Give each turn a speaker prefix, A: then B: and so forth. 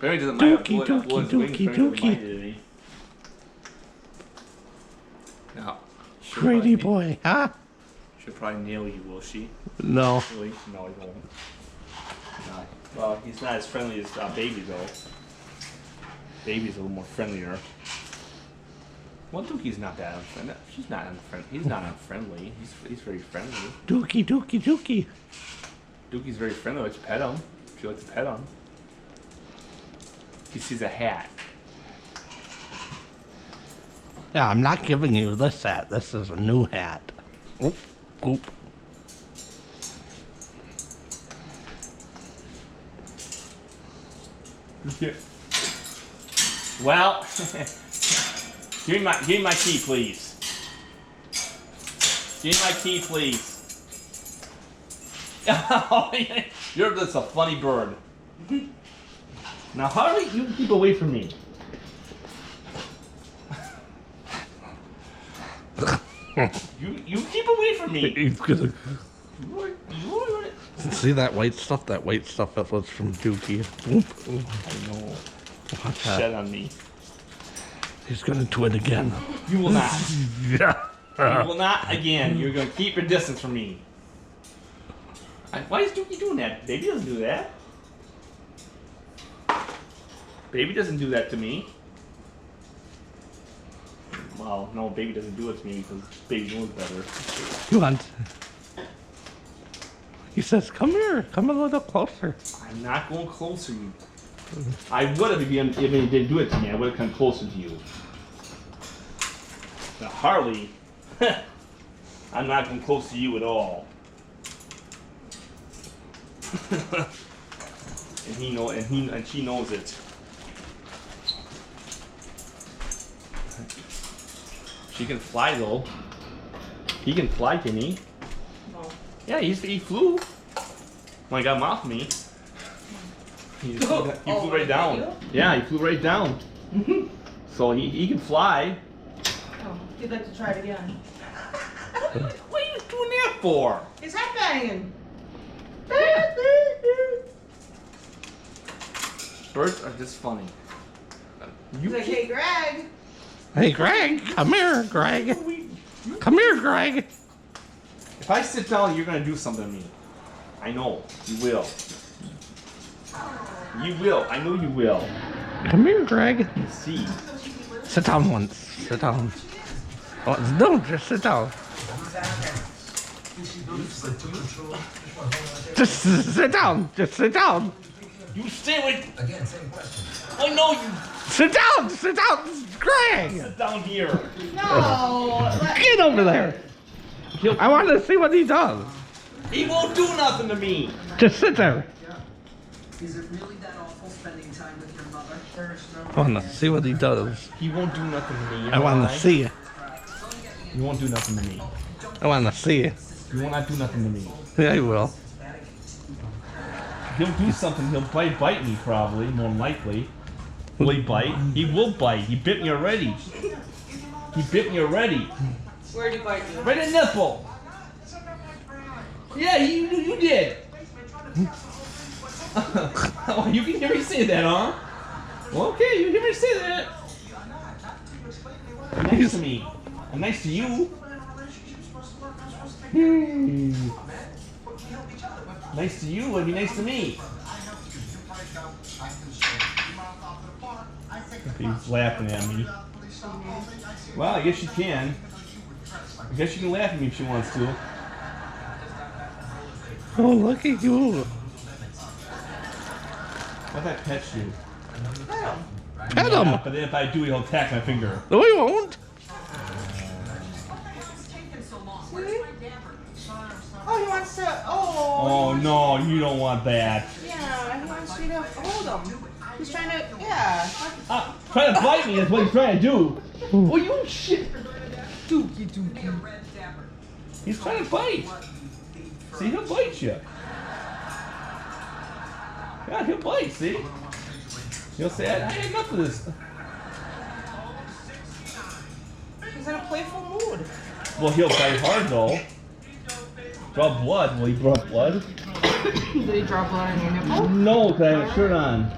A: Apparently doesn't mind
B: Dookie.
A: Now,
B: Pretty boy, huh?
A: She'll probably nail you, will she?
B: No.
A: Really? No, he won't. No. Well, he's not as friendly as Baby, though. Baby's a little more friendlier. Well, Dookie's not that unfriendly. She's not unfriendly. He's not unfriendly. He's very friendly.
B: Dookie.
A: Dookie's very friendly. Let's pet him. She likes to pet him. He sees a hat.
B: Yeah, I'm not giving you this hat. This is a new hat. Oop, oop.
A: Well, give me my key, please. Give me my key, please. You're just a funny bird. Now, Harley, you keep away from me. You keep away from me.
B: He's gonna see that white stuff. That white stuff that was from Dookie. Oop, oop.
A: I know.
B: Watch that.
A: Shed on me.
B: He's gonna do it again.
A: You will not.
B: Yeah.
A: You will not again. You're gonna keep your distance from me. Why is Dookie doing that? Baby doesn't do that. Baby doesn't do that to me. Well, no, Baby doesn't do it to me because Baby knows better.
B: You want? He says, "Come here. Come a little closer."
A: I'm not going closer. I would have if you didn't do it to me. I would have come closer to you. Now, Harley, I'm not going close to you at all. and she knows it. She can fly though. He can fly, can he?
C: No.
A: Yeah, he flew. When he got him off me. He flew right down.
C: You?
A: Yeah, he flew right down. So he can fly.
C: Oh, you'd like to try it again.
A: What are you doing that for?
C: His head banging.
A: Birds are just funny.
C: He's like, hey, Greg.
B: Hey, Greg, come here, Greg. Come here, Greg.
A: If I sit down, you're gonna do something to me. I know you will. You will. I know you will.
B: Come here, Greg.
A: See.
B: Sit down once. Sit down. Oh, no, just sit down. Just sit down. Just sit down.
A: You stay away.
D: Again, same question.
A: I know you.
B: Sit down. Sit down, Greg.
A: Sit down here.
C: No.
B: Get over there. I want to see what he does.
A: He won't do nothing to me.
B: Just sit there.
D: Is it really that awful spending time with your mother?
B: I want to see what he does.
A: He won't do nothing to me. You
B: I
A: know
B: want
A: why?
B: to see it.
A: He won't do nothing to me.
B: I want to see it.
A: He will not do nothing to me.
B: Yeah, he will.
A: He'll do something. He'll bite me probably, more than likely. Will he bite? He will bite. He bit me already. He bit me already.
C: Where'd he bite you?
A: Right in the nipple. Yeah, you did. Oh, you can hear me say that, huh? Okay, you can hear me say that. You're nice to me. I'm nice to you. Nice to you and be nice to me. He's laughing at me. Well, I guess you can. I guess you can laugh at me if she wants to.
B: Oh, look at you.
A: What if I pet you?
B: Pet
A: Yeah,
B: him.
A: but then if I do, he'll attack my finger.
B: No, he won't.
C: Oh, he wants to. Oh.
A: Oh no, you don't want that.
C: Yeah, he wants you to hold him. He's trying to. Yeah.
A: Trying to bite me is what he's trying to do. Oh, you shit.
C: Dookie.
A: He's trying to bite. See, he'll bite you. Yeah, he'll bite, see? He'll say, I had enough of this.
C: He's in a playful mood.
A: Well, he'll bite hard, though. Draw blood. Will he draw blood?
C: Did he draw blood on your nipple?
A: No, because I have a shirt on.